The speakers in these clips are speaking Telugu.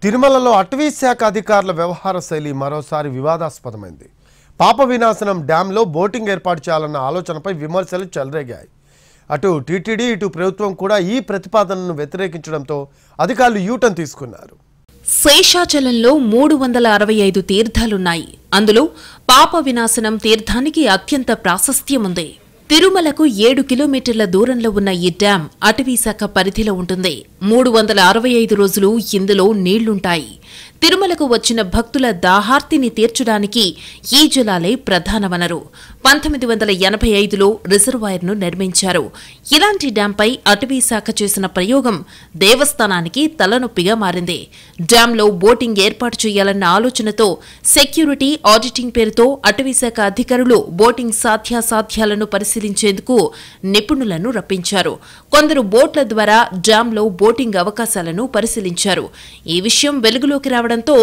తిరుమలలో అటవీ శాఖ అధికారుల వ్యవహార శైలి మరోసారి వివాదాస్పదమైంది. పాప వినాశనం డ్యాంలో బోటింగ్ ఏర్పాటు చేయాలన్న ఆలోచనపై విమర్శలు చెలరేగాయి. అటు టీటీడీ ఇటు ప్రభుత్వం కూడా ఈ ప్రతిపాదనను వ్యతిరేకించడంతో అధికారులు యూటర్న్ తీసుకున్నారు. శేషాచలంలో 365 తీర్థాలున్నాయి. అందులో పాప వినాశనం తీర్థానికి అత్యంత ప్రాశస్త్యం ఉంది. తిరుమలకు 7 కిలోమీటర్ల దూరంలో ఉన్న ఈ డ్యాం అటవీశాఖ పరిధిలో ఉంటుంది. 365 రోజులు ఇందులో నీళ్లుంటాయి. తిరుమలకు వచ్చిన భక్తుల దాహార్తిని తీర్చడానికి ఈ జలాలే ప్రధాన వనరు. 1985లో రిజర్వాయర్ను నిర్మించారు. ఇలాంటి డ్యాంపై అటవీశాఖ చేసిన ప్రయోగం దేవస్థానానికి తలనొప్పిగా మారింది. డ్యాంలో బోటింగ్ ఏర్పాటు చేయాలన్న ఆలోచనతో సెక్యూరిటీ ఆడిటింగ్ పేరుతో అటవీశాఖ అధికారులు బోటింగ్ సాధ్యాసాధ్యాలను పరిశీలించేందుకు నిపుణులను రప్పించారు. కొందరు బోట్ల ద్వారా డ్యాంలో బోటింగ్ అవకాశాలను పరిశీలించారు. ఈ విషయం వెలుగులోకి రావడంతో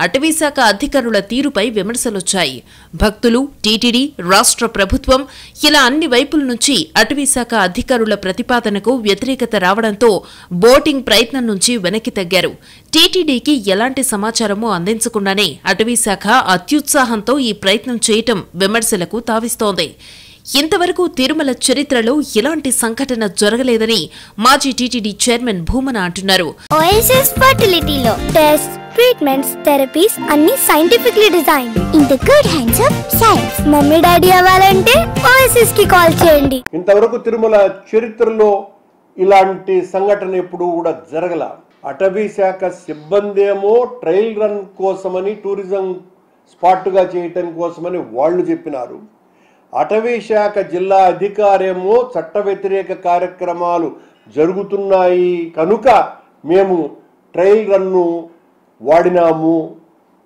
అటవీశాఖ అధికారుల తీరుపై విమర్శలొచ్చాయి. భక్తులు, టీటీడీ, రాష్ట్ర ప్రభుత్వం ఇలా అన్ని వైపుల నుంచి అటవీశాఖ అధికారుల ప్రతిపాదనకు వ్యతిరేకత రావడంతో బోటింగ్ ప్రయత్నం నుంచి వెనక్కి తగ్గారు. టీటీడీకి ఎలాంటి సమాచారమూ అందించకుండానే అటవీశాఖ అత్యుత్సాహంతో ఈ ప్రయత్నం చేయటం విమర్శలకు తావిస్తోంది. ఇంతవరకు తిరుమల చరిత్రలో ఇలాంటి సంఘటన జరగలేదని మాజీ టీటీడీ చైర్మన్ భూమన అంటున్నారు. ఓఎస్ఎస్ ఫర్టిలిటీలో టెస్ట్, ట్రీట్మెంట్స్, థెరపీస్ అన్ని scientifically design in the good hands of science. Mummy daddy అవ్వాలంటే ఓఎస్ఎస్ కి కాల్ చేయండి. ఇంతవరకు తిరుమల చరిత్రలో ఇలాంటి సంఘటన ఎప్పుడు కూడా జరగల. అటవీ శాఖ సిబ్బంది ఏమో ట్రయల్ రన్ కోసమని, టూరిజం స్పాట్గా చేయటం కోసమని వాళ్ళు చెప్పినారు. అటవీ శాఖ జిల్లా అధికారేమో చట్ట వ్యతిరేక కార్యక్రమాలు జరుగుతున్నాయి కనుక మేము ట్రయల్ రన్ను వాడినాము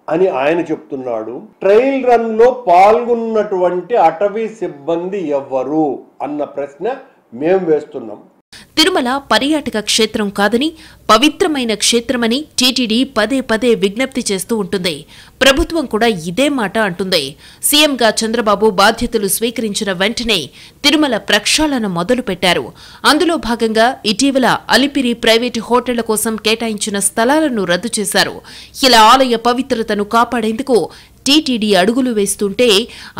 అని ఆయన చెప్తున్నాడు. ట్రయల్ రన్లో పాల్గొన్నటువంటి అటవీ సిబ్బంది ఎవ్వరు అన్న ప్రశ్న మేము వేస్తున్నాం. తిరుమల పర్యాటక క్షేత్రం కాదని, పవిత్రమైన క్షేత్రమని టీటీడీ పదే పదే విజ్ఞప్తి చేస్తూ ఉంటుంది. ప్రభుత్వం కూడా ఇదే మాట అంటుంది. సీఎంగా చంద్రబాబు బాధ్యతలు స్వీకరించిన వెంటనే తిరుమల ప్రక్షాళన మొదలుపెట్టారు. అందులో భాగంగా ఇటీవల అలిపిరి ప్రైవేటు హోటళ్ల కోసం కేటాయించిన స్థలాలను రద్దు చేశారు. ఇలా ఆలయ పవిత్రతను కాపాడేందుకు టీటీడీ అడుగులు వేస్తుంటే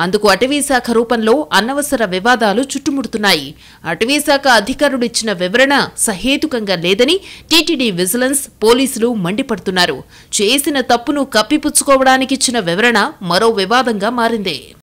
అందుకు అటవీశాఖ రూపంలో అనవసర వివాదాలు చుట్టుముడుతున్నాయి. అటవీశాఖ అధికారులు ఇచ్చిన వివరణ సహేతుకంగా లేదని టీటీడీ విజిలెన్స్, పోలీసులు మండిపడుతున్నారు. చేసిన తప్పును కప్పిపుచ్చుకోవడానికిచ్చిన వివరణ మరో వివాదంగా మారింది.